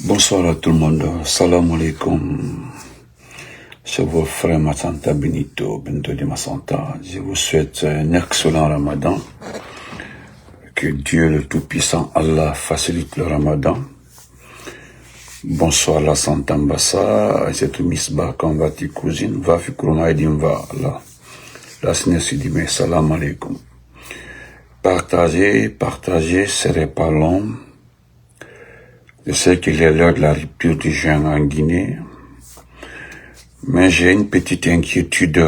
Bonsoir à tout le monde. Salam alaikum. C'est vos frères Massanta Benito, Bento de Massanta. Je vous souhaite un excellent Ramadan. Que Dieu le Tout-Puissant, Allah, facilite le Ramadan. Bonsoir la Santa Mbassa, c'est tout Misbah, quand va tes cousines, va fikrona edim va Allah. La Seigneur dit, mais salam alaikum. Partagez, ce n'est pas long. Je sais qu'il est l'heure de la rupture du jeûne en Guinée, mais j'ai une petite inquiétude.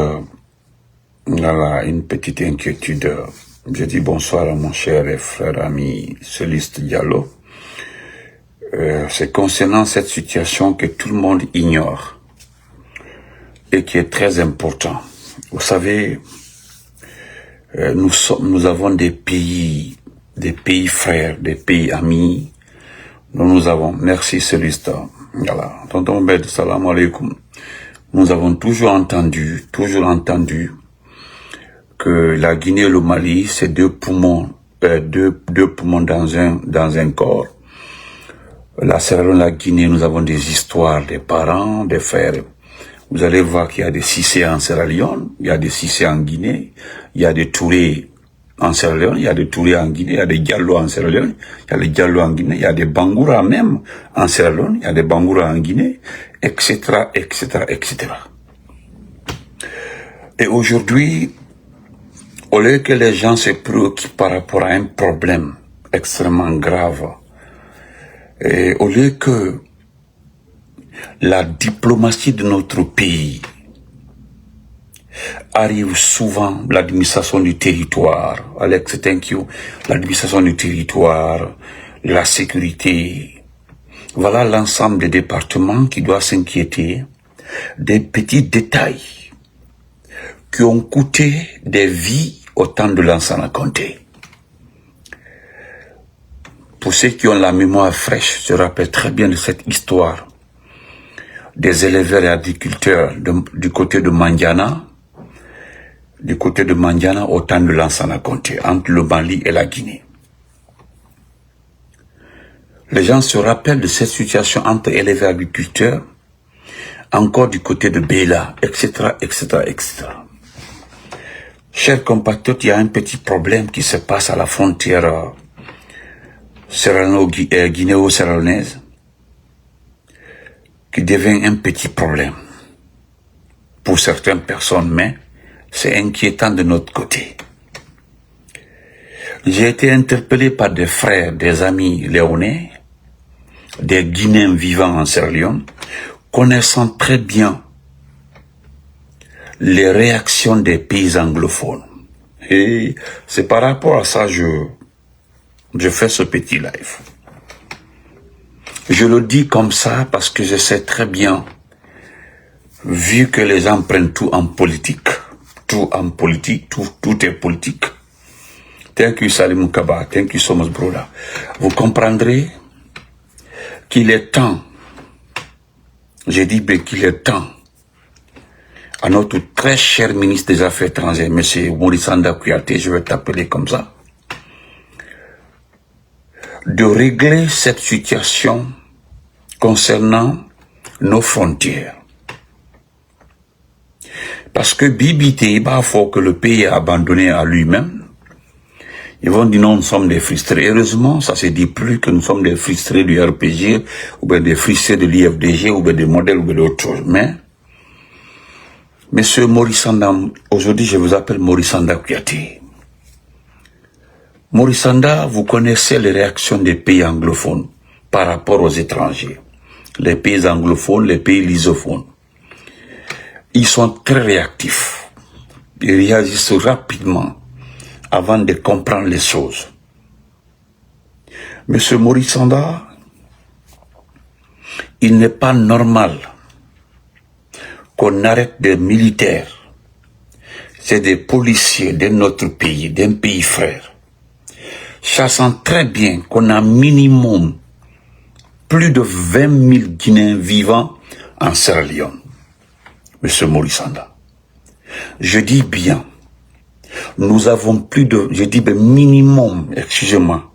Une petite inquiétude. Je dis bonsoir à mon cher et frère ami Céleste Diallo. C'est concernant cette situation que tout le monde ignore et qui est très important. Vous savez, nous avons des pays frères, des pays amis. Nous avons, merci Céleste, voilà, tonton Bed, salam alaikum. Nous avons toujours entendu que la Guinée et le Mali, c'est deux poumons dans un corps. La Sierra Leone, la Guinée, nous avons des histoires, des parents, des frères. Vous allez voir qu'il y a des Cissé en Sierra Leone, il y a des Cissé en Guinée, il y a des Touré en Sierra Leone, il y a des Touré en Guinée, il y a des Diallo en Sierra Leone, il y a des Diallo en Guinée, il y a des Bangoura même en Sierra Leone, il y a des Bangoura en Guinée, etc., etc., etc. Et aujourd'hui, au lieu que les gens se préoccupent par rapport à un problème extrêmement grave, et au lieu que la diplomatie de notre pays arrive souvent, l'administration du territoire, Alex, thank you, l'administration du territoire, la sécurité, voilà l'ensemble des départements qui doivent s'inquiéter des petits détails qui ont coûté des vies au temps de Lansana Conté. Pour ceux qui ont la mémoire fraîche, se rappellent très bien de cette histoire des éleveurs et agriculteurs du côté de Mandiana, au temps de Lansana Conté, entre le Mali et la Guinée. Les gens se rappellent de cette situation entre éleveurs et agriculteurs, encore du côté de Bela, etc., etc., etc. Chers compatriotes, il y a un petit problème qui se passe à la frontière guinéo-sierra-leonaise, qui devient un petit problème pour certaines personnes, mais c'est inquiétant de notre côté. J'ai été interpellé par des frères, des amis léonais, des Guinéens vivant en Sierra Leone, connaissant très bien les réactions des pays anglophones. Et c'est par rapport à ça que je fais ce petit live. Je le dis comme ça parce que je sais très bien, vu que les gens prennent tout en politique, tout est politique. Thank you Salim Kaba, thank you so much brother. Vous comprendrez qu'il est temps, j'ai dit qu'il est temps, à notre très cher ministre des Affaires étrangères, M. Maurice Sanda Kouyaté, je vais t'appeler comme ça, de régler cette situation concernant nos frontières. Parce que Bibité, il faut que le pays est abandonné à lui-même. Ils vont dire non, nous sommes des frustrés. Heureusement, ça se dit plus que nous sommes des frustrés du RPG, ou bien des frustrés de l'IFDG, ou bien des modèles, ou bien d'autres choses. Mais, Monsieur Maurice Sanda, aujourd'hui je vous appelle Maurice Sanda Kouyaté. Maurice Sanda, vous connaissez les réactions des pays anglophones par rapport aux étrangers. Les pays anglophones, les pays lysophones. Ils sont très réactifs. Ils réagissent rapidement avant de comprendre les choses. Monsieur Maurice Sanda, il n'est pas normal qu'on arrête des militaires. C'est des policiers de notre pays, d'un pays frère. Sachant très bien qu'on a minimum plus de 20 000 Guinéens vivant en Sierra Leone. Monsieur Maurice Sanda. Je dis bien, nous avons plus de, je dis minimum, excusez-moi,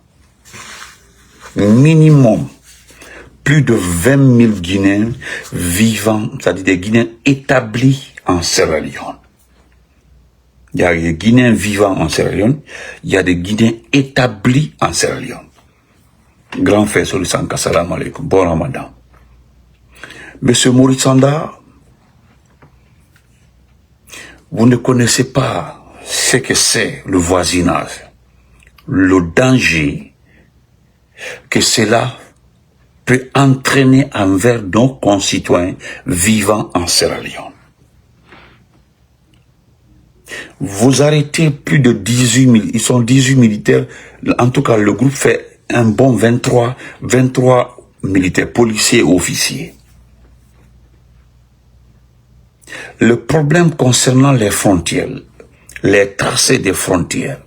minimum plus de 20 000 Guinéens vivant, c'est-à-dire des Guinéens établis en Sierra Leone. Il y a des Guinéens vivant en Sierra Leone, il y a des Guinéens établis en Sierra Leone. Grand frère Solisanka, salam alaikum, bon ramadan. Monsieur Maurice Sanda, vous ne connaissez pas ce que c'est le voisinage, le danger que cela peut entraîner envers nos concitoyens vivant en Sierra Leone. Vous arrêtez plus de 18 000, ils sont 18 militaires, en tout cas le groupe fait un bon 23 militaires, policiers et officiers. Le problème concernant les frontières, les tracés des frontières,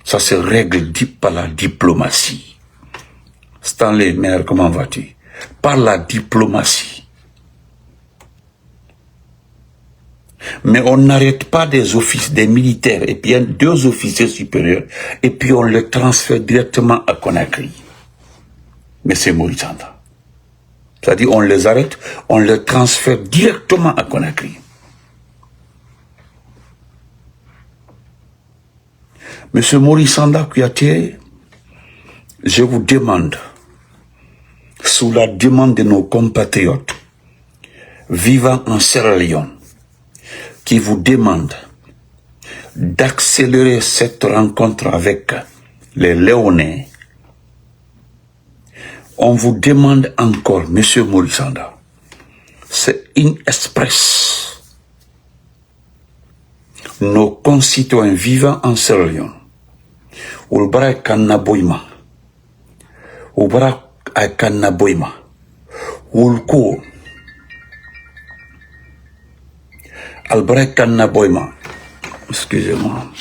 ça se règle par la diplomatie. Stanley, mère, comment vas-tu? Par la diplomatie. Mais on n'arrête pas des officiers, des militaires, et puis il y a 2 officiers supérieurs, et puis on les transfère directement à Conakry. Mais c'est Maurice Sanda. C'est-à-dire on les arrête, on les transfère directement à Conakry. Monsieur Maurice Sanda Kouyaté, je vous demande, sous la demande de nos compatriotes vivant en Sierra Leone, qui vous demandent d'accélérer cette rencontre avec les Léonais, on vous demande encore, Monsieur Maurice Sanda, c'est une express. Nos concitoyens vivant en Sierra Leone, Ulbara Kanaboima, Ulbara Kanaboima, Ulko, Albara Kanaboima, excusez-moi.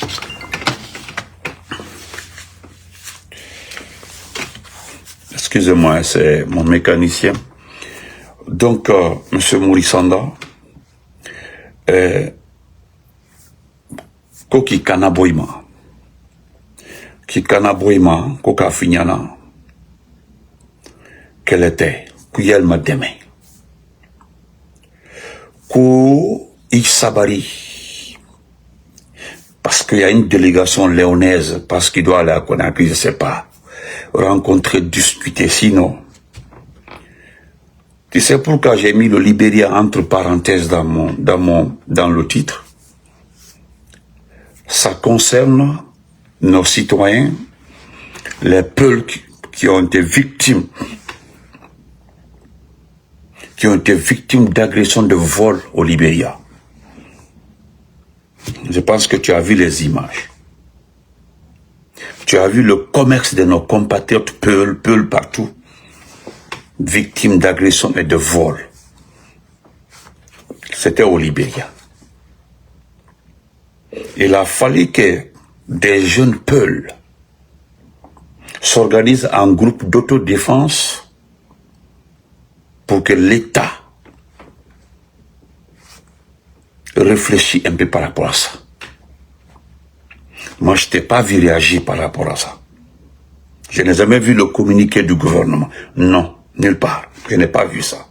Excusez-moi, c'est mon mécanicien. Donc, Monsieur Maurice Sanda, Koki Kanaboima, Ki Kanaboima, Koka Finyana, quelle était, Kuyel Mademe, Kou Isabari, parce qu'il y a une délégation léonaise, parce qu'il doit aller à Conakry, je ne sais pas. Rencontrer, discuter, sinon. Tu sais pourquoi j'ai mis le Libéria entre parenthèses dans le titre? Ça concerne nos citoyens, les peuples qui ont été victimes d'agressions de vol au Libéria. Je pense que tu as vu les images. Tu as vu le commerce de nos compatriotes Peul partout, victimes d'agressions et de vols. C'était au Libéria. Il a fallu que des jeunes Peuls s'organisent en groupe d'autodéfense pour que l'État réfléchisse un peu par rapport à ça. Moi, je t'ai pas vu réagir par rapport à ça. Je n'ai jamais vu le communiqué du gouvernement. Non, nulle part. Je n'ai pas vu ça.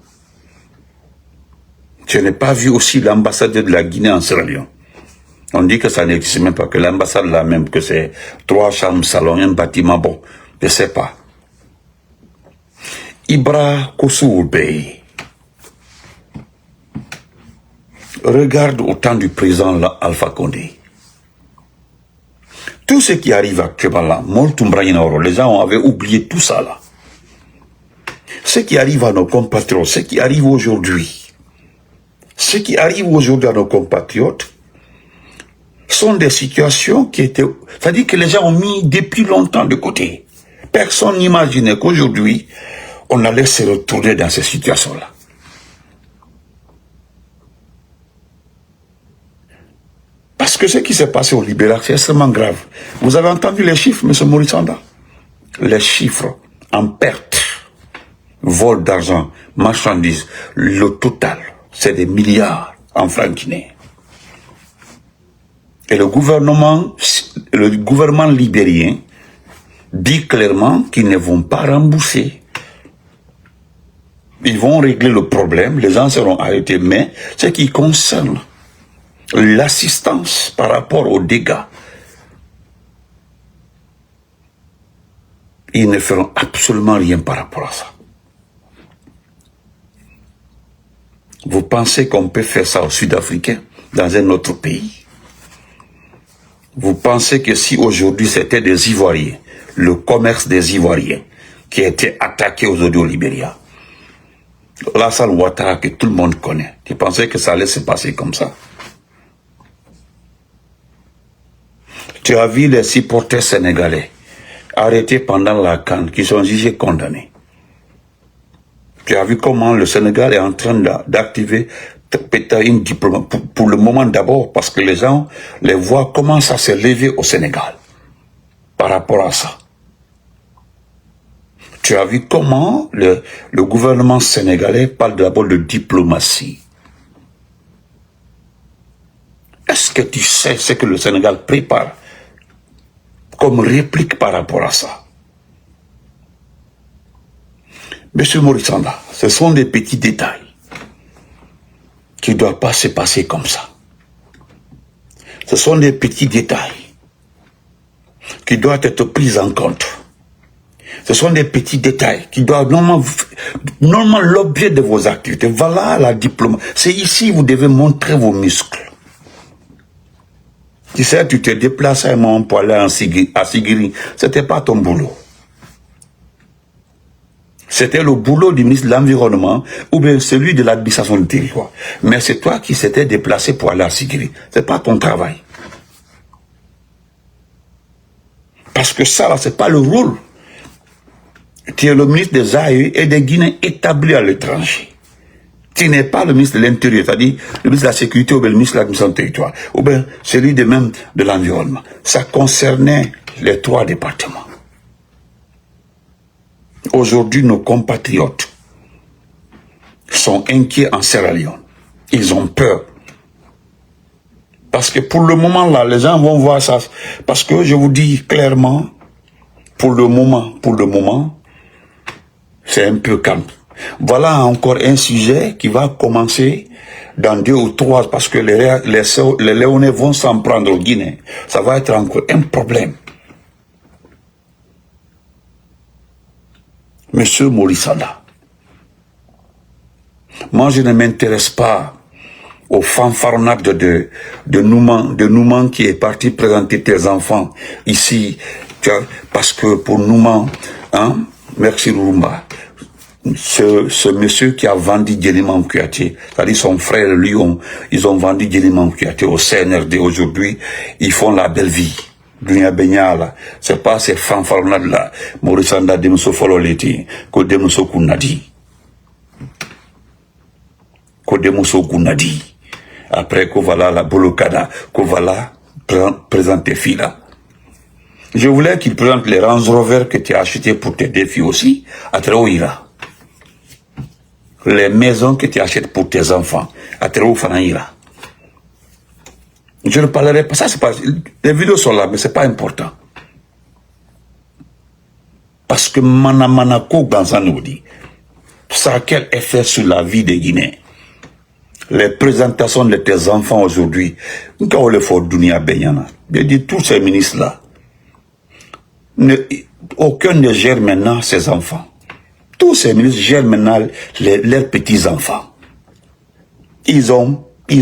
Je n'ai pas vu aussi l'ambassadeur de la Guinée en Sierra Leone. On dit que ça n'existe même pas, que l'ambassade là même, que c'est 3 chambres, salon, un bâtiment, bon, je ne sais pas. Ibra Kosoube, regarde au temps du président Alpha Condé. Tout ce qui arrive actuellement là, les gens avaient oublié tout ça là. Ce qui arrive à nos compatriotes, ce qui arrive aujourd'hui à nos compatriotes, sont des situations qui étaient... C'est-à-dire que les gens ont mis depuis longtemps de côté. Personne n'imaginait qu'aujourd'hui, on allait se retourner dans ces situations-là. Parce que ce qui s'est passé au Libéria, c'est extrêmement grave. Vous avez entendu les chiffres, M. Maurice Sanda? Les chiffres en perte, vol d'argent, marchandises, le total, c'est des milliards en francs guinéens. Et le gouvernement libérien dit clairement qu'ils ne vont pas rembourser. Ils vont régler le problème, les gens seront arrêtés, mais ce qui concerne l'assistance par rapport aux dégâts, ils ne feront absolument rien par rapport à ça. Vous pensez qu'on peut faire ça aux Sud-Africains, dans un autre pays? Vous pensez que si aujourd'hui c'était des Ivoiriens, le commerce des Ivoiriens, qui a été attaqué aujourd'hui au Libéria, Alassane Ouattara que tout le monde connaît, tu pensais que ça allait se passer comme ça? Tu as vu les supporters sénégalais arrêtés pendant la CAN, qui sont jugés condamnés. Tu as vu comment le Sénégal est en train d'activer une diplomatie, pour le moment d'abord, parce que les gens, les voix commencent à se lever au Sénégal par rapport à ça. Tu as vu comment le gouvernement sénégalais parle d'abord de diplomatie. Est-ce que tu sais ce que le Sénégal prépare comme réplique par rapport à ça? Monsieur Maurice Sanda, ce sont des petits détails qui ne doivent pas se passer comme ça. Ce sont des petits détails qui doivent être pris en compte. Ce sont des petits détails qui doivent normalement l'objet de vos activités. Voilà la diplomatie. C'est ici que vous devez montrer vos muscles. Tu sais, tu te déplaces à un moment pour aller à Sigiri. Ce n'était pas ton boulot. C'était le boulot du ministre de l'Environnement ou bien celui de l'administration du territoire. Mais c'est toi qui s'étais déplacé pour aller à Sigiri. Ce n'est pas ton travail. Parce que ça, ce n'est pas le rôle. Tu es le ministre des AE et des Guinéens établis à l'étranger. Tu n'es pas le ministre de l'Intérieur, c'est-à-dire le ministre de la Sécurité ou bien le ministre de l'administration du territoire, ou bien celui de même de l'environnement. Ça concernait les 3 départements. Aujourd'hui, nos compatriotes sont inquiets en Sierra Leone. Ils ont peur. Parce que pour le moment, là, les gens vont voir ça. Parce que je vous dis clairement, pour le moment, c'est un peu calme. Voilà encore un sujet qui va commencer dans 2 ou 3, parce que les Léonais vont s'en prendre au Guinée. Ça va être encore un problème. Monsieur Maurice Sanda, moi je ne m'intéresse pas aux fanfaronnades de Nouman qui est parti présenter tes enfants ici, parce que pour Nouman, hein, merci Rumba, ce monsieur qui a vendu Djelimam Kouyaté, c'est-à-dire son frère et lui, ils ont vendu Djelimam Kouyaté au CNRD aujourd'hui, ils font la belle vie. Dunia Benyala, c'est pas ces fanfaronnades là, Maurice Sanda Demuso Fololeti, que Demuso Kounadi. Que Demuso Kounadi. Après que voilà la Bolokada, que voilà présente tes filles là. Je voulais qu'il présente les Range Rover que tu as achetés pour tes 2 filles aussi, à Traouira. Les maisons que tu achètes pour tes enfants, à Traoufanaïra. Je ne parlerai pas, ça c'est pas, les vidéos sont là, mais c'est pas important. Parce que Manamanako Ganzanoudi, ça a quel effet sur la vie des Guinéens? Les présentations de tes enfants aujourd'hui, quand on le fait Dunia Benyana, je dis tous ces ministres-là, aucun ne gère maintenant ses enfants. Tous ces ministres gèrent maintenant leurs petits-enfants. Ils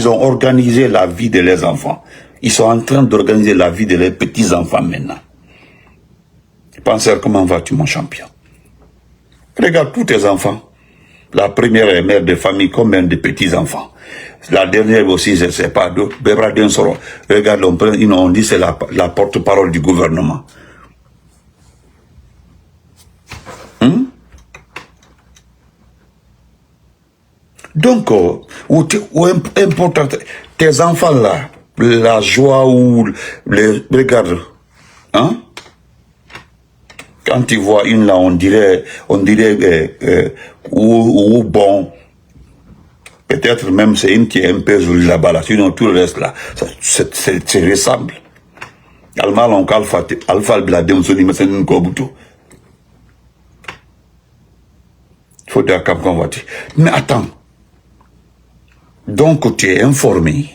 ont organisé la vie de leurs enfants. Ils sont en train d'organiser la vie de leurs petits-enfants maintenant. Pensez, comment vas-tu mon champion? Regarde tous tes enfants. La première est mère de famille, combien de petits-enfants? La dernière aussi, je ne sais pas, regarde, on dit c'est la porte-parole du gouvernement. Donc, important, tes enfants là, la joie ou regarde, hein? Quand tu vois une là, on dirait ou bon, peut-être même c'est une qui est un peu jolie là-bas, là, sinon tout le reste là, c'est ressemble. Alma l'oncle Alpha Bladem Solima Sen Kobuto. Il faut dire comme on va dire. Mais attends. Donc tu es informé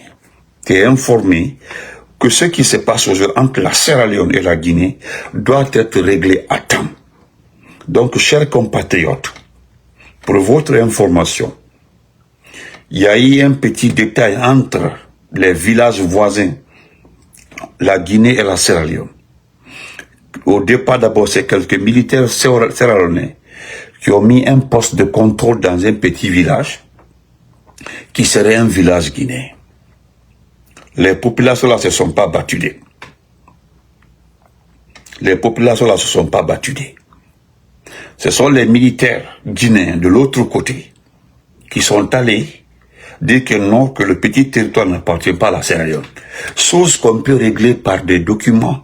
que ce qui se passe aujourd'hui entre la Sierra Leone et la Guinée doit être réglé à temps. Donc, chers compatriotes, pour votre information, il y a eu un petit détail entre les villages voisins, la Guinée et la Sierra Leone. Au départ, d'abord, c'est quelques militaires sierra-léonais qui ont mis un poste de contrôle dans un petit village qui serait un village guinéen. Les populations là se sont pas battues. Les populations là se sont pas battues. Ce sont les militaires guinéens de l'autre côté qui sont allés dire que non, que le petit territoire n'appartient pas à la Sierra Leone. Chose qu'on peut régler par des documents.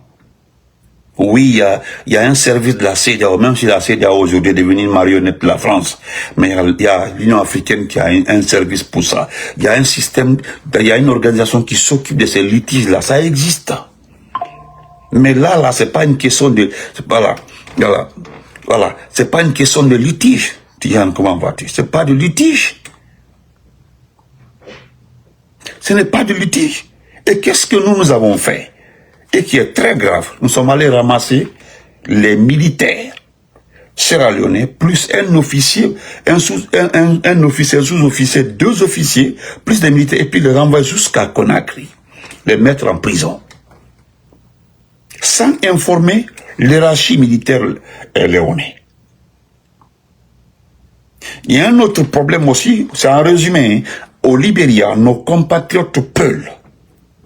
Oui, il y a un service de la CEDEAO, même si la CEDEAO aujourd'hui est devenue une marionnette de la France, mais il y a l'Union africaine qui a un service pour ça. Il y a un système, il y a une organisation qui s'occupe de ces litiges-là. Ça existe. Mais là, c'est pas une question de... Voilà, c'est pas une question de litige. Tiens, comment vas-tu? C'est pas de litige. Ce n'est pas de litige. Et qu'est-ce que nous avons fait? Et qui est très grave, nous sommes allés ramasser les militaires sierra-léonais, plus un officier, un officier, sous-officier, 2 officiers, plus des militaires, et puis les renvoyer jusqu'à Conakry, les mettre en prison. Sans informer l'hierarchie militaire léonais. Il y a un autre problème aussi, c'est en résumé, au Libéria, nos compatriotes Peul,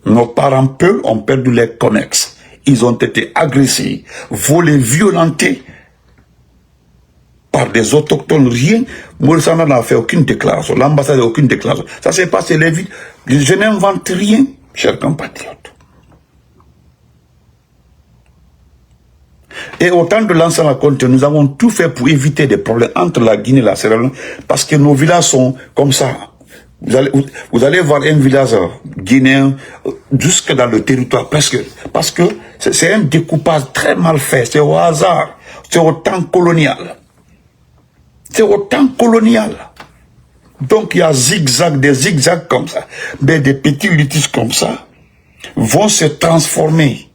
nos parents Peul ont perdu les commerces. Ils ont été agressés, volés, violentés par des autochtones. Rien, Maurice n'a fait aucune déclaration, l'ambassade n'a aucune déclaration. Ça s'est passé les villes. Je n'invente rien, chers compatriotes. Et au temps de l'ancien raconte, nous avons tout fait pour éviter des problèmes entre la Guinée et la Sierra Leone, parce que nos villages sont comme ça. Vous allez voir un village guinéen jusque dans le territoire, parce que c'est un découpage très mal fait, c'est au hasard, c'est au temps colonial. C'est au temps colonial. Donc il y a des zigzags comme ça, mais des petits litiges comme ça vont se transformer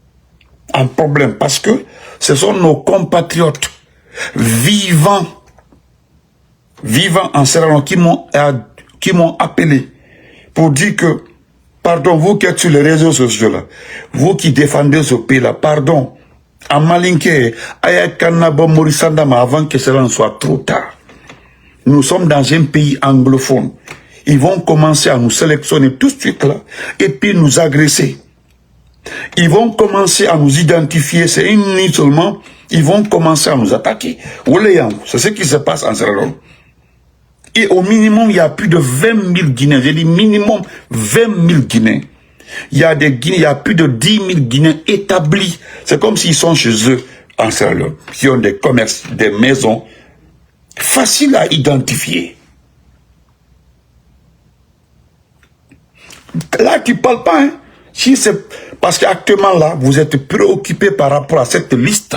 en problème, parce que ce sont nos compatriotes vivants en Sierra Leone qui m'ont appelé pour dire que, pardon, vous qui êtes sur les réseaux sociaux là, vous qui défendez ce pays là, pardon, à Malinké, à Kanabo, Morisandama, avant que cela ne soit trop tard. Nous sommes dans un pays anglophone. Ils vont commencer à nous sélectionner tout de suite là, et puis nous agresser. Ils vont commencer à nous identifier, c'est une nuit seulement, ils vont commencer à nous attaquer. C'est ce qui se passe en Sierra Leone. Et au minimum, il y a plus de 20 000 Guinéens. J'ai dit minimum 20 000 Guinéens. Il y a des Guinéens, il y a plus de 10 000 Guinéens établis. C'est comme s'ils sont chez eux en Sierra Leone, qui ont des commerces, des maisons, faciles à identifier. Là, tu ne parles pas, hein. Si c'est parce qu'actuellement là, vous êtes préoccupé par rapport à cette liste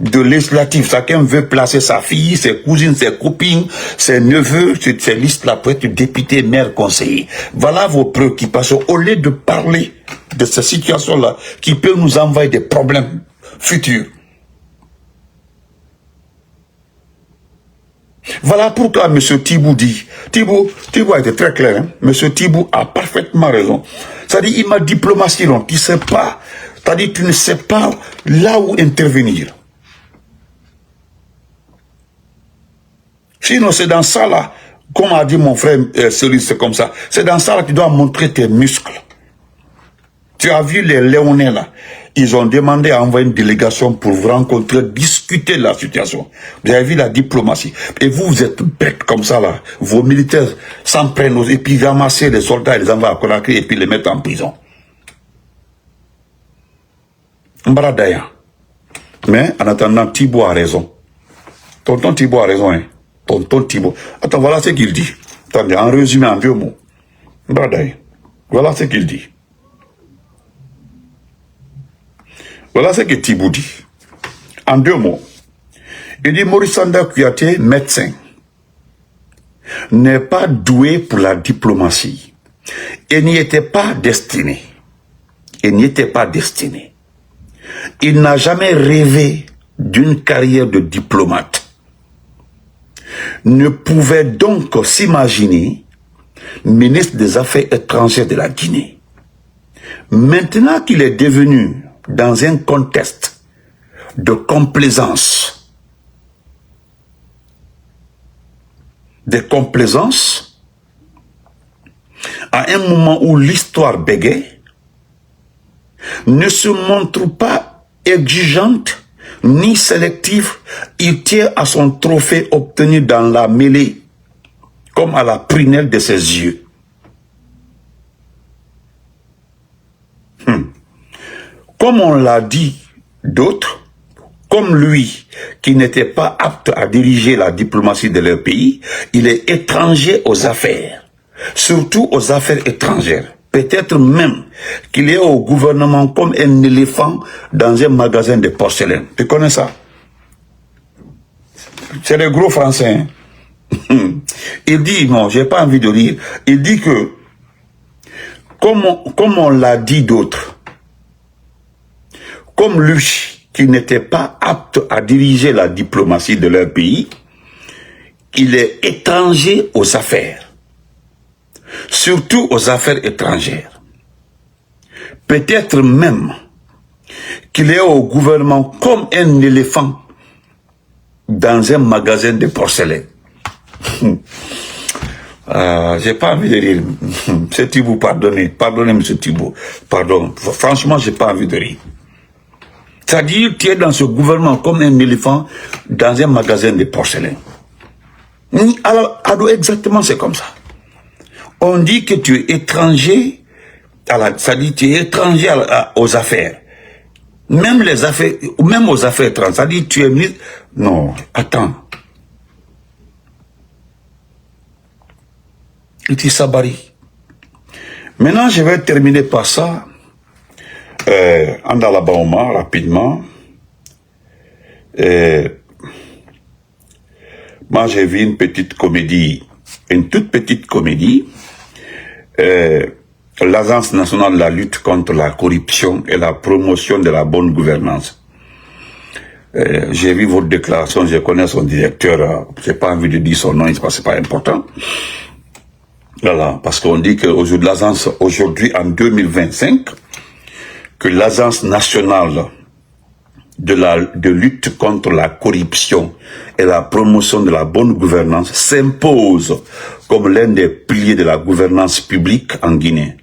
de législatives. Chacun veut placer sa fille, ses cousines, ses copines, ses neveux, ces listes-là pour être député, maire, conseiller. Voilà vos préoccupations. Au lieu de parler de cette situation-là qui peut nous envoyer des problèmes futurs. Voilà pourquoi M. Thibou dit, Thibou a été très clair, hein? M. Thibou a parfaitement raison. C'est-à-dire, il m'a diplomatie, donc tu sais pas, c'est-à-dire, tu ne sais pas là où intervenir. Sinon, c'est dans ça là, comme a dit mon frère Célis, c'est comme ça, c'est dans ça là que tu dois montrer tes muscles. Tu as vu les Léonais là, ils ont demandé à envoyer une délégation pour vous rencontrer, discuter de la situation. Vous avez vu la diplomatie. Et vous, vous êtes bêtes comme ça là. Vos militaires s'en prennent et puis ramasser les soldats et les envoyer à Conakry et puis les mettre en prison. Mbaradaya. Mais en attendant, Thibou a raison. Tonton Thibou a raison, hein. Tonton Thibou. Attends, voilà ce qu'il dit. Attendez, en résumé en 2 mots. Mbaradaya. Voilà ce qu'il dit. Voilà ce que Thibaut dit. En 2 mots. Il dit Maurice Sanda Kouyaté, médecin, n'est pas doué pour la diplomatie. Il n'y était pas destiné. Il n'y était pas destiné. Il n'a jamais rêvé d'une carrière de diplomate. Ne pouvait donc s'imaginer ministre des Affaires étrangères de la Guinée. Maintenant qu'il est devenu dans un contexte de complaisance, à un moment où l'histoire bégaye, ne se montre pas exigeante ni sélective, il tient à son trophée obtenu dans la mêlée, comme à la prunelle de ses yeux. Comme on l'a dit d'autres, comme lui, qui n'était pas apte à diriger la diplomatie de leur pays, il est étranger aux affaires, surtout aux affaires étrangères. Peut-être même qu'il est au gouvernement comme un éléphant dans un magasin de porcelaine. Tu connais ça? C'est le gros français. Hein? Il dit, non, j'ai pas envie de lire, il dit que, comme on l'a dit d'autres, comme lui, qui n'était pas apte à diriger la diplomatie de leur pays, il est étranger aux affaires, surtout aux affaires étrangères. Peut-être même qu'il est au gouvernement comme un éléphant dans un magasin de porcelaine. J'ai pas envie de rire. C'est Thibaut, pardonnez, monsieur Thibaut. Pardon, franchement, j'ai pas envie de rire. C'est-à-dire, tu es dans ce gouvernement comme un éléphant dans un magasin de porcelaine. Alors, exactement, c'est comme ça. On dit que tu es étranger, c'est-à-dire tu es étranger aux affaires. Même les affaires, même aux affaires étrangères, c'est-à-dire tu es mis... Non, attends. Iti Sabari. Maintenant, je vais terminer par ça. En Alabama, rapidement. Moi, j'ai vu une petite comédie, une toute petite comédie, l'Agence nationale de la lutte contre la corruption et la promotion de la bonne gouvernance. J'ai vu votre déclaration, je connais son directeur, j'ai pas envie de dire son nom, c'est pas important. Voilà, parce qu'on dit qu'aujourd'hui, l'agence, aujourd'hui, en 2025, que l'Agence nationale de lutte contre la corruption et la promotion de la bonne gouvernance s'impose comme l'un des piliers de la gouvernance publique en Guinée.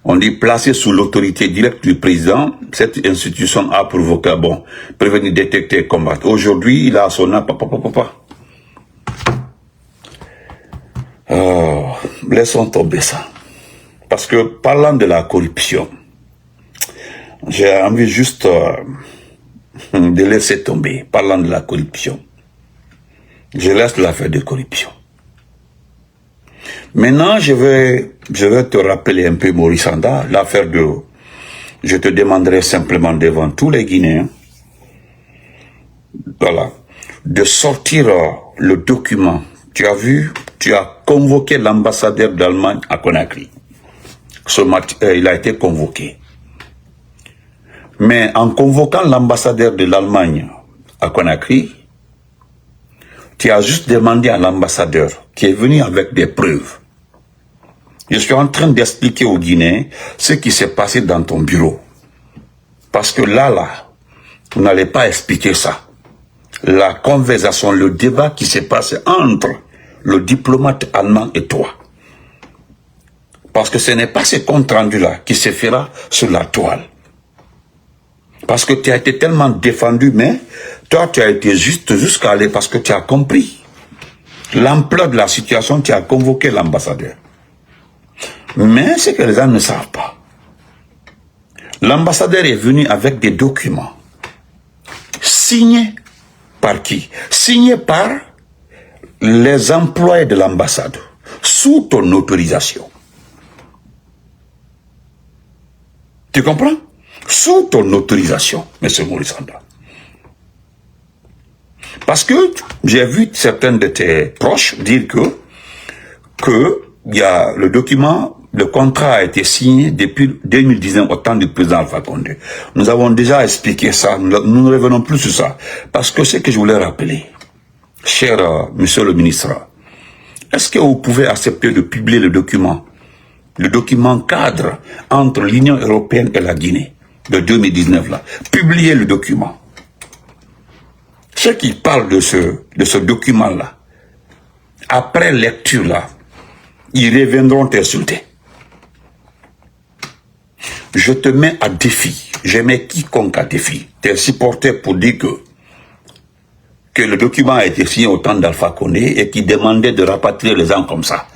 On dit placée sous l'autorité directe du président, cette institution a pour vocabulaire, prévenir, détecter, combattre. Aujourd'hui, il a son nom, laissons tomber ça. Parce que parlant de la corruption, j'ai envie juste de laisser tomber, parlant de la corruption. Je laisse l'affaire de corruption. Maintenant, je vais te rappeler un peu, Maurice Sanda, l'affaire de... Je te demanderai simplement devant tous les Guinéens, voilà, de sortir le document. Tu as vu, tu as convoqué l'ambassadeur d'Allemagne à Conakry. Il a été convoqué. Mais en convoquant l'ambassadeur de l'Allemagne à Conakry, tu as juste demandé à l'ambassadeur qui est venu avec des preuves. Je suis en train d'expliquer aux Guinéens ce qui s'est passé dans ton bureau. Parce que là, vous n'allez pas expliquer ça. La conversation, le débat qui s'est passé entre le diplomate allemand et toi. Parce que ce n'est pas ce compte rendu-là qui se fera sur la toile. Parce que tu as été tellement défendu, mais toi, tu as été juste jusqu'à aller parce que tu as compris l'ampleur de la situation, tu as convoqué l'ambassadeur. Mais ce que les gens ne savent pas, l'ambassadeur est venu avec des documents signés par qui? Signés par les employés de l'ambassade, sous ton autorisation. Tu comprends? sous ton autorisation, M. Maurice Sanda. Parce que j'ai vu certains de tes proches dire que il y a le document, le contrat a été signé depuis 2019 au temps du président Alpha Condé. Nous avons déjà expliqué ça, nous ne revenons plus sur ça. Parce que ce que je voulais rappeler, cher monsieur le ministre, est-ce que vous pouvez accepter de publier le document cadre entre l'Union européenne et la Guinée de 2019 là? Publier le document. Ceux qui parlent de ce document là, après lecture là, ils reviendront t'insulter. Je te mets à défi, je mets quiconque à défi, tes supporters pour dire que le document a été signé au temps d'Alpha Condé et qui demandait de rapatrier les gens comme ça.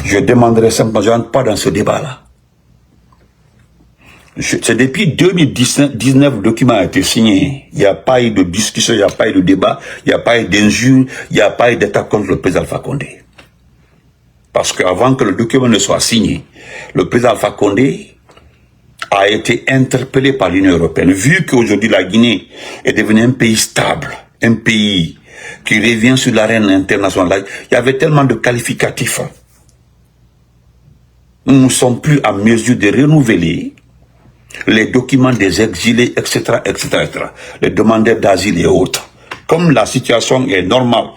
Je demanderai simplement, je n'entre pas dans ce débat-là. C'est depuis 2019 le document a été signé. Il n'y a pas eu de discussion, il n'y a pas eu de débat, il n'y a pas eu d'injure, il n'y a pas eu d'attaque contre le président Alpha Condé. Parce qu'avant que le document ne soit signé, le président Alpha Condé a été interpellé par l'Union européenne. Vu qu'aujourd'hui la Guinée est devenue un pays stable, un pays qui revient sur l'arène internationale, il y avait tellement de qualificatifs. Nous ne sommes plus à mesure de renouveler les documents des exilés, etc., etc., etc., les demandeurs d'asile et autres. Comme la situation est normale.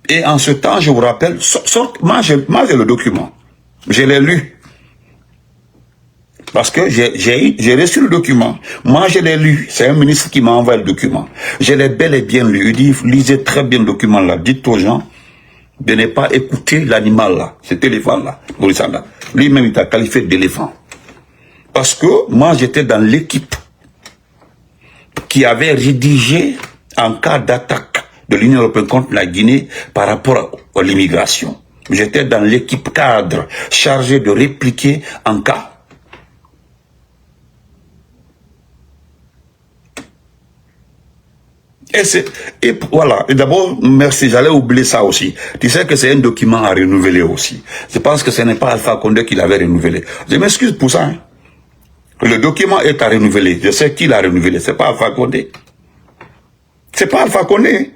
Et en ce temps, je vous rappelle, moi j'ai le document. Je l'ai lu. Parce que j'ai reçu le document. Moi, je l'ai lu. C'est un ministre qui m'a envoyé le document. Je l'ai bel et bien lu. Il dit, lisez très bien le document là. Dites aux gens de ne pas écouter l'animal là, cet éléphant là, Maurice Sanda. Lui-même, il t'a qualifié d'éléphant. Parce que moi, j'étais dans l'équipe qui avait rédigé en cas d'attaque de l'Union européenne contre la Guinée par rapport à l'immigration. J'étais dans l'équipe cadre chargée de répliquer en cas. Et voilà. Et d'abord, merci, j'allais oublier ça aussi. Tu sais que c'est un document à renouveler aussi. Je pense que ce n'est pas Alpha Condé qui l'avait renouvelé. Je m'excuse pour ça. Hein. Le document est à renouveler. Je sais qui l'a renouvelé. C'est pas Alpha Condé. C'est pas Alpha Condé.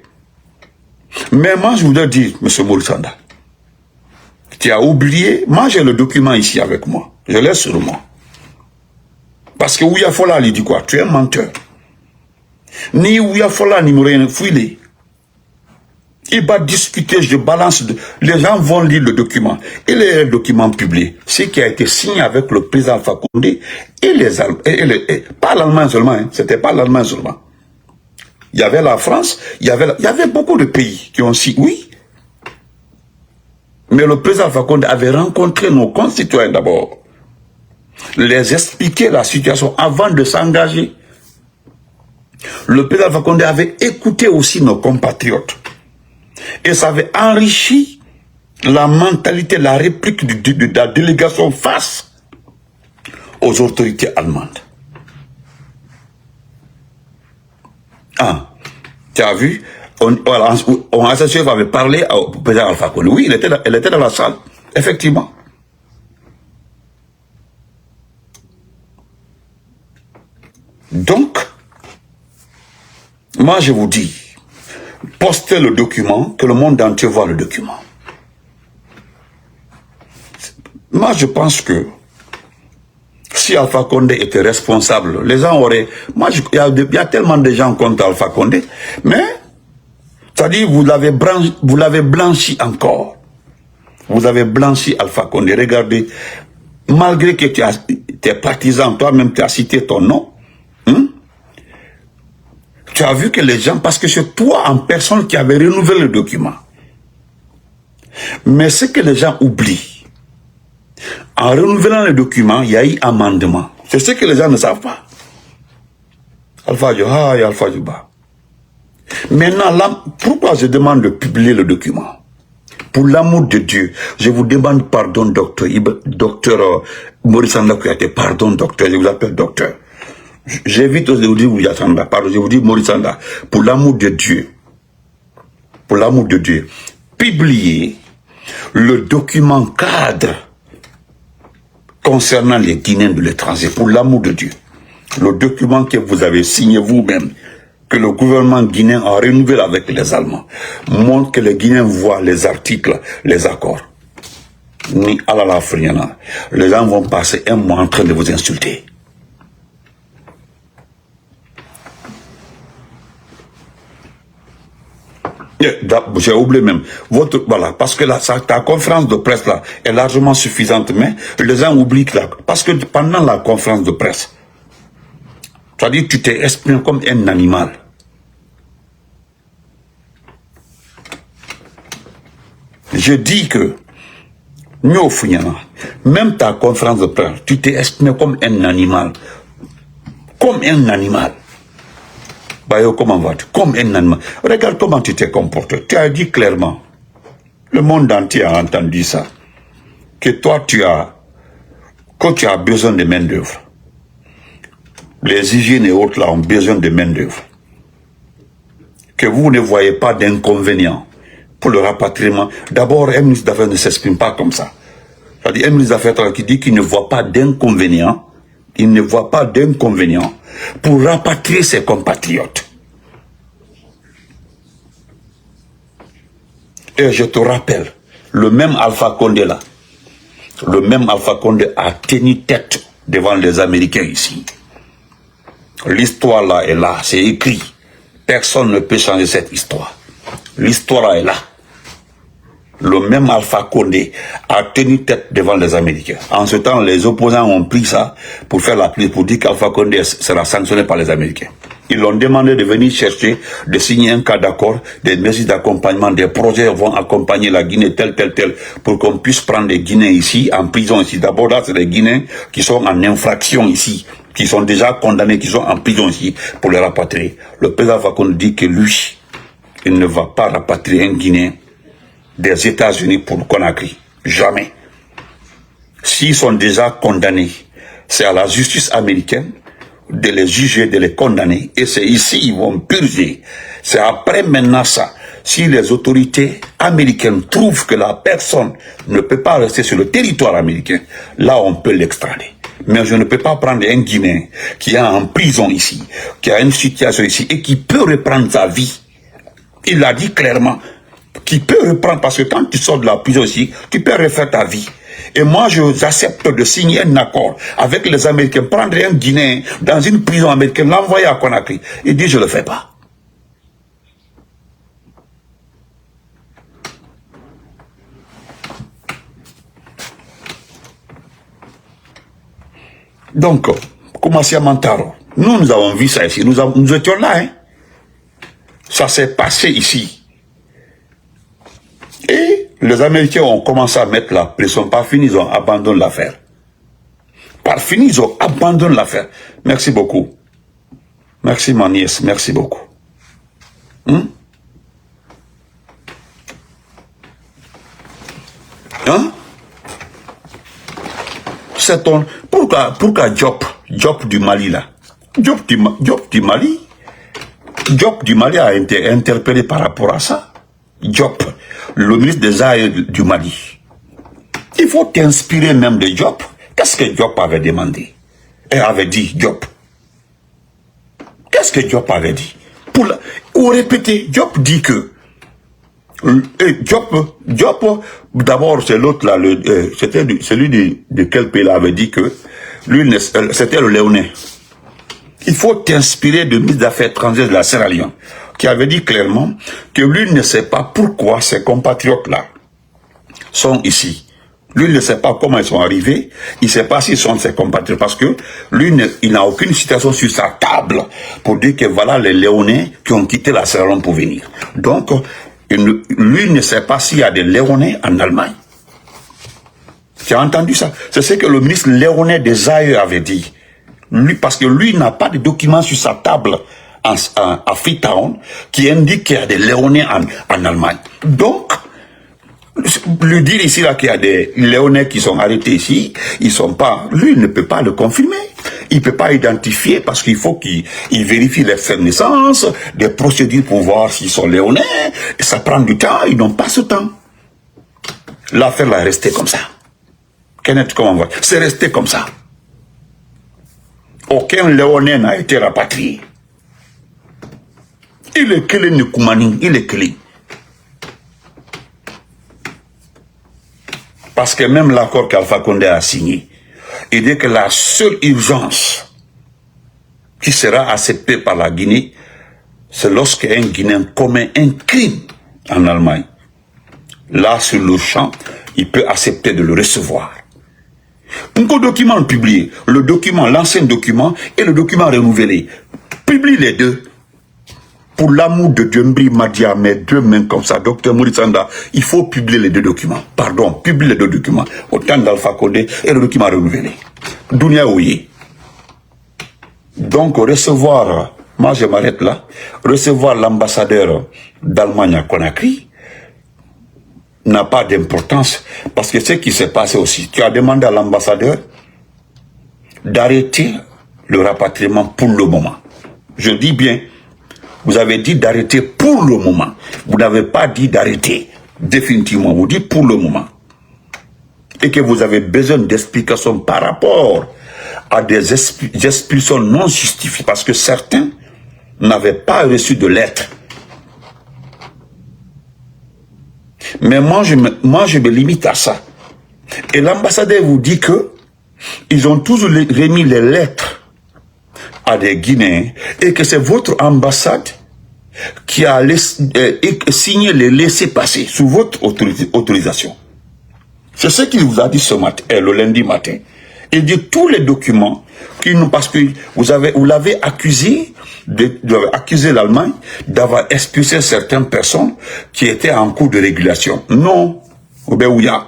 Mais moi, je voudrais dire, M. Maurice Sanda, tu as oublié, moi j'ai le document ici avec moi. Je l'ai sur moi. Parce que Ouya Fola, il dit quoi? Tu es un menteur. Ni Ouya Fola, ni Mouré, fouille-les. Il va discuter, je balance. Les gens vont lire le document. Et le document publié, ce qui a été signé avec le président Alpha Condé et les Allemands. Pas l'Allemagne seulement, hein, c'était pas l'Allemagne seulement. Il y avait la France, il y avait beaucoup de pays qui ont signé, oui. Mais le président Alpha Condé avait rencontré nos concitoyens d'abord. Les expliquer la situation avant de s'engager. Le président Alpha Condé avait écouté aussi nos compatriotes. Et ça avait enrichi la mentalité, la réplique de la délégation face aux autorités allemandes. Ah, tu as vu, on avait parlé au président Alpha Condé. Oui, elle était dans la salle, effectivement. Donc, moi je vous dis, postez le document, que le monde entier voit le document. Moi, je pense que si Alpha Condé était responsable, les gens auraient... Moi, il y a tellement de gens contre Alpha Condé, mais, c'est-à-dire, vous l'avez blanchi encore. Vous avez blanchi Alpha Condé. Regardez, malgré que tu es partisan, toi-même, tu as cité ton nom, tu as vu que les gens, parce que c'est toi en personne qui avait renouvelé le document. Mais ce que les gens oublient, en renouvelant le document, il y a eu amendement. C'est ce que les gens ne savent pas. Alpha Yoha et Alpha Yuba. Maintenant, là, pourquoi je demande de publier le document? Pour l'amour de Dieu, je vous demande pardon, docteur Maurice Sanda Kouyaté, pardon, docteur, je vous appelle docteur. J'évite de vous dire Ouya Sanda, pardon, je vous dis Maurice Sanda, pour l'amour de Dieu, publiez le document cadre concernant les Guinéens de l'étranger, pour l'amour de Dieu. Le document que vous avez signé vous-même, que le gouvernement guinéen a renouvelé avec les Allemands, montre que les Guinéens voient les articles, les accords. Ni alala friana. Les gens vont passer un mois en train de vous insulter. J'ai oublié même, voilà, parce que ta conférence de presse là est largement suffisante, mais les gens oublient que parce que pendant la conférence de presse, c'est-à-dire tu t'es exprimé comme un animal. Je dis que, même ta conférence de presse, tu t'es exprimé comme un animal. Comme un animal. Bayo, comment vas-tu? Comme un animal. Regarde comment tu t'es comporté. Tu as dit clairement, le monde entier a entendu ça, que toi tu as besoin de main d'œuvre. Les hygiènes et autres là ont besoin de main d'œuvre. Que vous ne voyez pas d'inconvénient pour le rapatriement. D'abord, un ministre d'Affaires ne s'exprime pas comme ça. C'est-à-dire un ministre d'Affaires qui dit qu'il ne voit pas d'inconvénient, il ne voit pas d'inconvénient pour rapatrier ses compatriotes. Et je te rappelle, le même Alpha Condé là, le même Alpha Condé a tenu tête devant les Américains ici. L'histoire là est là, c'est écrit. Personne ne peut changer cette histoire. L'histoire là est là. Le même Alpha Condé a tenu tête devant les Américains. En ce temps, les opposants ont pris ça pour faire la prise, pour dire qu'Alpha Condé sera sanctionné par les Américains. Ils l'ont demandé de venir chercher, de signer un cas d'accord, des mesures d'accompagnement, des projets vont accompagner la Guinée tel, pour qu'on puisse prendre des Guinéens ici, en prison ici. D'abord là, c'est des Guinéens qui sont en infraction ici, qui sont déjà condamnés, qui sont en prison ici, pour les rapatrier. Le président Alpha Condé dit que lui, il ne va pas rapatrier un Guinéen des États-Unis pour Conakry. Jamais. S'ils sont déjà condamnés, c'est à la justice américaine de les juger, de les condamner. Et c'est ici ils vont purger. C'est après maintenant ça. Si les autorités américaines trouvent que la personne ne peut pas rester sur le territoire américain, là on peut l'extrader. Mais je ne peux pas prendre un Guinéen qui est en prison ici, qui a une situation ici et qui peut reprendre sa vie. Il l'a dit clairement. Qui peut reprendre, parce que quand tu sors de la prison ici, tu peux refaire ta vie. Et moi, j'accepte de signer un accord avec les Américains, prendre un Guinéen dans une prison américaine, l'envoyer à Conakry. Il dit, je ne le fais pas. Donc, Koumassia Mantaro, nous avons vu ça ici, nous étions là, hein. Ça s'est passé ici. Et les Américains ont commencé à mettre la pression. Par fini, ils ont abandonné l'affaire. Par fini, ils ont abandonné l'affaire. Merci beaucoup. Merci ma nièce, merci beaucoup. C'est ton... Pourquoi Diop du Mali là? Diop du Mali a été interpellé par rapport à ça. Diop, le ministre des Arts du Mali. Il faut t'inspirer même de Diop. Qu'est-ce que Diop avait demandé? Et avait dit, Diop. Qu'est-ce que Diop avait dit? Ou répéter, Diop dit que Diop, d'abord c'est l'autre là, c'était celui de quel pays là avait dit que lui, c'était le Léonais. Il faut t'inspirer de ministre des Affaires étrangères de la Sierra Leone, qui avait dit clairement que lui ne sait pas pourquoi ces compatriotes-là sont ici. Lui ne sait pas comment ils sont arrivés, il ne sait pas s'ils sont ses compatriotes, parce que lui, il n'a aucune citation sur sa table pour dire que voilà les Léonais qui ont quitté la Sierra Leone pour venir. Donc, lui ne sait pas s'il y a des Léonais en Allemagne. Tu as entendu ça? C'est ce que le ministre léonais des AE avait dit. Lui, parce que lui n'a pas de documents sur sa table à Freetown qui indique qu'il y a des Léonais en Allemagne. Donc, lui dire ici là qu'il y a des Léonais qui sont arrêtés ici, ils sont pas, lui il ne peut pas le confirmer. Il ne peut pas identifier parce qu'il faut qu'il vérifie les faits de naissance, des procédures pour voir s'ils sont Léonais. Et ça prend du temps, ils n'ont pas ce temps. L'affaire va rester comme ça. Kenneth, comment va? C'est resté comme ça. Aucun Léonin n'a été rapatrié. Il est clé Nkoumani, il est clé. Parce que même l'accord qu'Alpha Condé a signé, il dit que la seule urgence qui sera acceptée par la Guinée, c'est lorsqu'un Guinéen commet un crime en Allemagne. Là, sur le champ, il peut accepter de le recevoir. Un document publié, le document, l'ancien document et le document renouvelé. Publie les deux. Pour l'amour de Dieu, Madia, mes deux mains comme ça, docteur Mouritsanda, il faut publier les deux documents. Pardon, publier les deux documents. Autant d'Alpha Condé et le document renouvelé. Dounia Ouye. Donc, recevoir, moi je m'arrête là, recevoir l'ambassadeur d'Allemagne à Conakry n'a pas d'importance. Parce que ce qui s'est passé aussi, tu as demandé à l'ambassadeur d'arrêter le rapatriement pour le moment. Je dis bien, vous avez dit d'arrêter pour le moment. Vous n'avez pas dit d'arrêter définitivement. Vous dites pour le moment. Et que vous avez besoin d'explications par rapport à des expulsions non justifiées. Parce que certains n'avaient pas reçu de lettres. Mais moi, je me limite à ça. Et l'ambassadeur vous dit que ils ont tous remis les lettres à des Guinéens et que c'est votre ambassade qui a signé les laissez-passer sous votre autorisation. C'est ce qu'il vous a dit ce matin, le lundi matin. Il dit tous les documents parce que vous l'avez accusé d'accuser l'Allemagne d'avoir expulsé certaines personnes qui étaient en cours de régulation. Non, Oubéouya.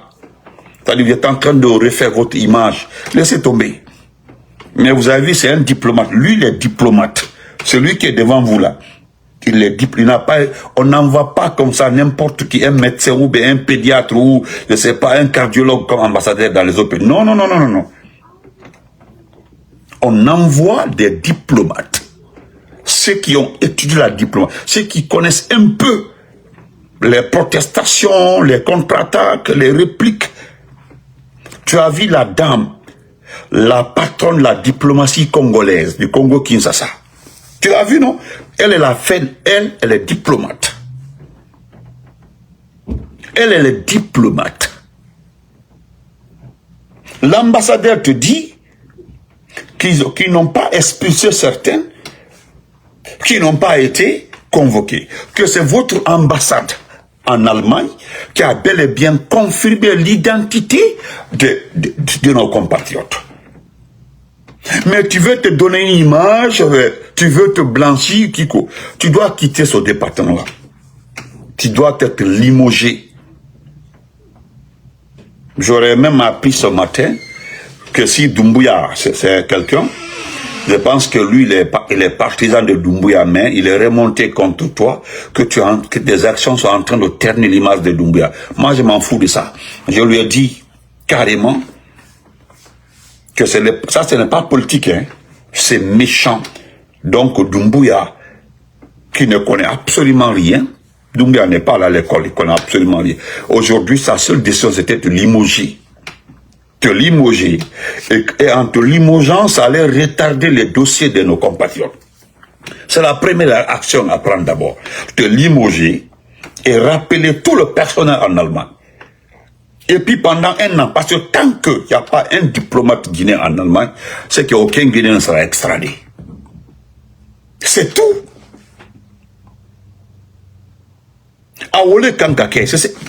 C'est-à-dire vous êtes en train de refaire votre image. Laissez tomber. Mais vous avez vu, c'est un diplomate. Lui, il est diplomate. Celui qui est devant vous là. Il est diplomate. Il n'a pas, on n'envoie pas comme ça n'importe qui, un médecin ou bien un pédiatre ou, je sais pas, un cardiologue comme ambassadeur dans les autres pays. Non, non, non, non, non, non. On envoie des diplomates. Ceux qui ont étudié la diplomatie, ceux qui connaissent un peu les protestations, les contre-attaques, les répliques. Tu as vu la dame, la patronne de la diplomatie congolaise, du Congo-Kinshasa. Tu l'as vu, non? Elle est diplomate. Elle est diplomate. L'ambassadeur te dit qu'ils n'ont pas expulsé certains, qui n'ont pas été convoqués. Que c'est votre ambassade en Allemagne qui a bel et bien confirmé l'identité de nos compatriotes. Mais tu veux te donner une image, tu veux te blanchir, Kiko. Tu dois quitter ce département-là. Tu dois être limogé. J'aurais même appris ce matin que si Doumbouya, c'est quelqu'un, je pense que lui, il est partisan de Doumbouya, mais il est remonté contre toi, que des actions sont en train de ternir l'image de Doumbouya. Moi, je m'en fous de ça. Je lui ai dit carrément que ça, ce n'est pas politique, hein. C'est méchant. Donc, Doumbouya, qui ne connaît absolument rien, Doumbouya n'est pas allé à l'école, il connaît absolument rien. Aujourd'hui, sa seule décision, c'était de limoger. Te limoger. Et en te limogeant, ça allait retarder les dossiers de nos compatriotes. C'est la première action à prendre d'abord. Te limoger et rappeler tout le personnel en Allemagne. Et puis pendant un an, parce que tant qu'il n'y a pas un diplomate guinéen en Allemagne, c'est qu'aucun Guinéen ne sera extradé. C'est tout. Aoulé Kankake,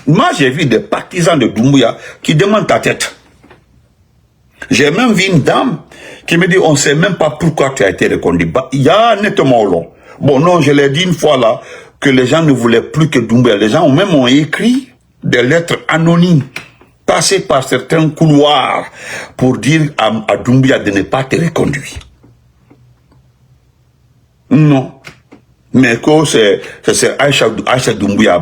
moi j'ai vu des partisans de Doumbouya qui demandent ta tête. J'ai même vu une dame qui me dit, on ne sait même pas pourquoi tu as été reconduit. Il y a nettement long. Bon, non, je l'ai dit une fois là, que les gens ne voulaient plus que Doumbouya. Les gens ont écrit des lettres anonymes, passées par certains couloirs, pour dire à Doumbouya de ne pas te reconduire. Non. Mais que c'est Aïcha Doumbouya,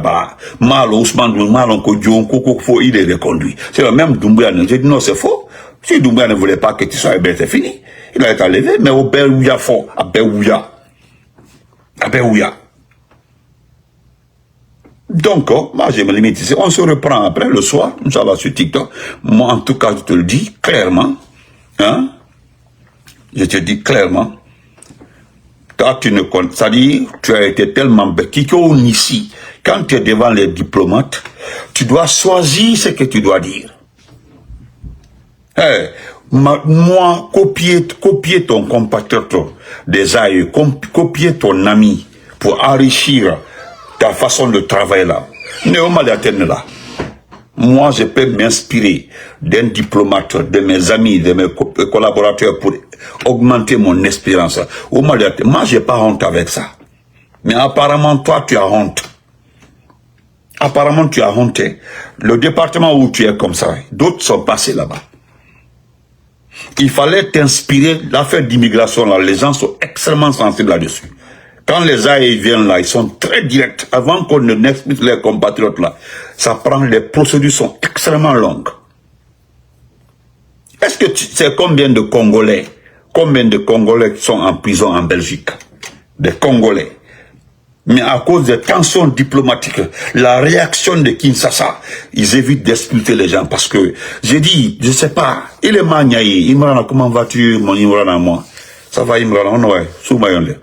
Malo Ousmane, Malo Kodjon, Koko, il est reconduit. C'est le même Doumbouya. J'ai dit non, c'est faux. Si Doumbouya ne voulait pas que tu sois, ben c'est fini. Il a été enlevé, mais au Béouya fort, à Béouya. Donc, moi, je me limite ici. On se reprend après, le soir, Inch'Allah, sur TikTok. Moi, en tout cas, je te le dis clairement. Hein? Je te dis clairement. Toi, tu ne comptes. C'est-à-dire, tu as été tellement bête. Ici, quand tu es devant les diplomates, tu dois choisir ce que tu dois dire. Hey, moi, copier ton compatriote des aïeux, copier ton ami pour enrichir ta façon de travailler là. Là. Moi, je peux m'inspirer d'un diplomate, de mes amis, de mes collaborateurs pour augmenter mon expérience. Moi, je n'ai pas honte avec ça. Mais apparemment, toi, tu as honte. Apparemment, tu as honte. Le département où tu es comme ça, d'autres sont passés là-bas. Il fallait t'inspirer. L'affaire d'immigration, là, les gens sont extrêmement sensibles là-dessus. Quand les aïeux viennent là, ils sont très directs. Avant qu'on ne n'explique les compatriotes là, ça prend, les procédures sont extrêmement longues. Est-ce que tu sais combien de Congolais sont en prison en Belgique? Des Congolais. Mais à cause des tensions diplomatiques, la réaction de Kinshasa, ils évitent d'expulser les gens parce que, j'ai dit, je sais pas, il est maniaï, Imran, comment vas-tu, mon Imran à moi? Ça va Imran, on ouais, sous Mayonnaise.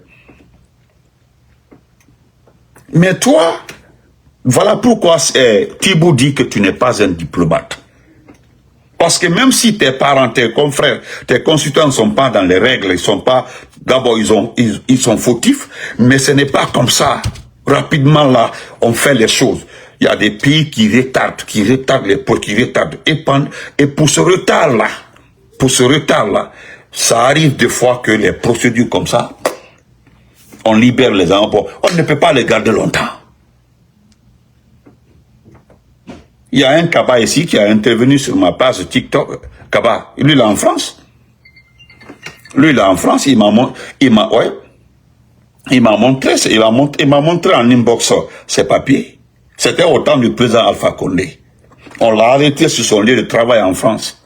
Mais toi, voilà pourquoi Thibou dit que tu n'es pas un diplomate. Parce que même si tes parents, tes confrères, tes consultants ne sont pas dans les règles, ils sont pas, d'abord ils sont fautifs, mais ce n'est pas comme ça. Rapidement là, on fait les choses. Il y a des pays qui retardent les pots, qui retardent. Et pour ce retard-là, ça arrive des fois que les procédures comme ça, on libère les enfants. On ne peut pas les garder longtemps. Il y a un Kaba ici qui a intervenu sur ma page TikTok. Kaba, lui il est en France. Lui il est en France, il m'a montré en inbox ses papiers. C'était au temps du président Alpha Condé. On l'a arrêté sur son lieu de travail en France.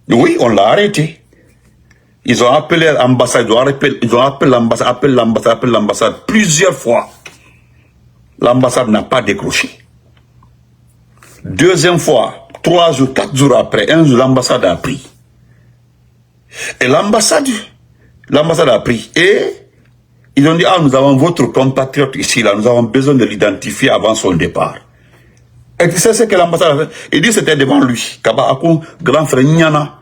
Oui, on l'a arrêté. Ils ont appelé l'ambassade, ils ont appelé l'ambassade plusieurs fois. L'ambassade n'a pas décroché. Deuxième fois, 3 jours, 4 jours après, un jour, l'ambassade a pris. Et l'ambassade a pris. Et ils ont dit, ah, nous avons votre compatriote ici, là, nous avons besoin de l'identifier avant son départ. Et tu sais ce que l'ambassade a fait? Il dit c'était devant lui. Kaba Akou, grand frère Nyana.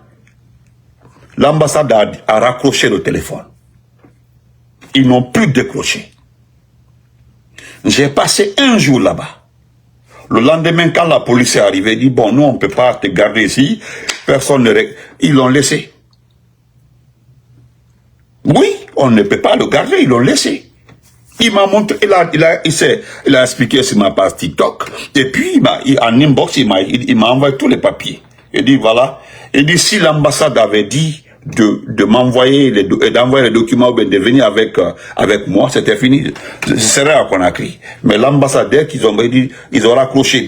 L'ambassade a raccroché le téléphone. Ils n'ont plus décroché. J'ai passé un jour là-bas. Le lendemain, quand la police est arrivée, il dit, bon, nous, on ne peut pas te garder ici. Personne ne... Ils l'ont laissé. Oui, on ne peut pas le garder, ils l'ont laissé. Il m'a montré, il a expliqué sur ma page TikTok. Et puis, en inbox, il m'a envoyé tous les papiers. Il dit, voilà. Il dit, si l'ambassade avait dit de m'envoyer d'envoyer les documents ou de venir avec moi, c'était fini. Ce serait à Conakry. Mais l'ambassadeur qu'ils ont dit, ils ont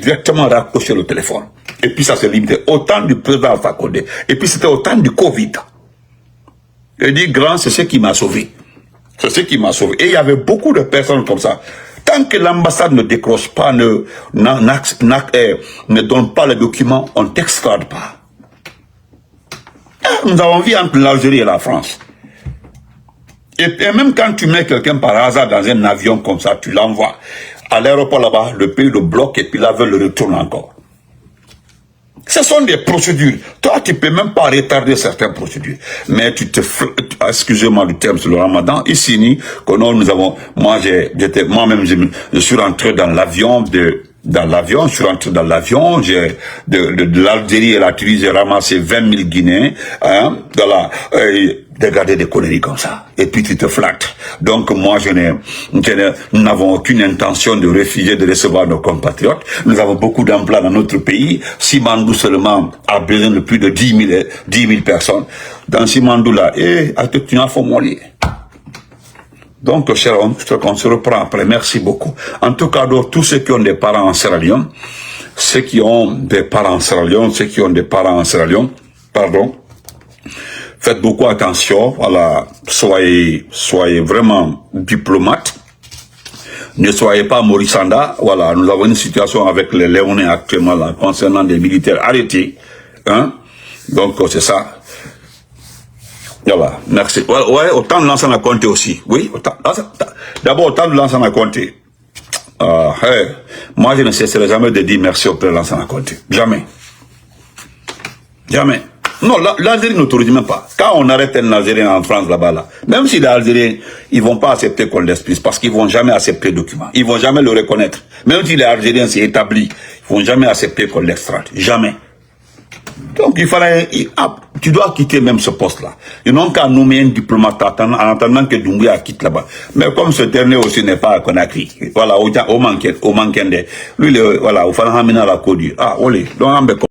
directement raccroché le téléphone. Et puis ça s'est limité au temps du président Alpha Condé. Et puis c'était au temps du Covid. Il dit, grand, c'est ce qui m'a sauvé. C'est ce qui m'a sauvé. Et il y avait beaucoup de personnes comme ça. Tant que l'ambassade ne décroche pas, ne donne pas les documents, on ne t'extrade pas. Nous avons vu entre l'Algérie et la France. Et même quand tu mets quelqu'un par hasard dans un avion comme ça, tu l'envoies à l'aéroport là-bas, le pays le bloque et puis là, le retourne encore. Ce sont des procédures. Toi, tu ne peux même pas retarder certaines procédures. Mais excusez-moi du terme sur le ramadan, ici, nous avons, moi-même, je suis rentré dans l'avion je suis rentré dans l'avion, de l'Algérie et la Tunisie, j'ai ramassé 20 000 Guinéens, hein, de regarder des conneries comme ça. Et puis tu te flattes. Donc moi, nous n'avons aucune intention de refuser de recevoir nos compatriotes. Nous avons beaucoup d'emplois dans notre pays. Simandou seulement a besoin de plus de 10 000 personnes. Dans Simandou là, tu n'as pas mourir. Donc, cher homme, on se reprend après. Merci beaucoup. En tout cas, tous ceux qui ont des parents en Sierra Leone, pardon, faites beaucoup attention, voilà, soyez vraiment diplomate. Ne soyez pas Maurice Sanda. Voilà, nous avons une situation avec les Léonais actuellement là, concernant des militaires arrêtés. Hein? Donc, c'est ça. Voilà, merci. Ouais, autant de Lansana à compter aussi. Oui, d'abord, autant de Lansana à compter. Hey, moi, je ne cesserai jamais de dire merci au père Lansana à compter. Jamais. Jamais. Non, l'Algérie n'autorise même pas. Quand on arrête un Algérien en France là-bas, là, même si les Algériens, ils vont pas accepter qu'on l'expulse parce qu'ils vont jamais accepter le document. Ils vont jamais le reconnaître. Même si les Algériens s'est établi, ils vont jamais accepter qu'on l'extrade. Jamais. Donc il fallait, tu dois quitter même ce poste-là. Ils n'ont qu'à nommer un diplomate en attendant que Doumbouya quitte là-bas. Mais comme ce dernier aussi n'est pas à Conakry, voilà, au Mankende, lui, voilà, au Fanahamina la Codi. Ah, olé, donc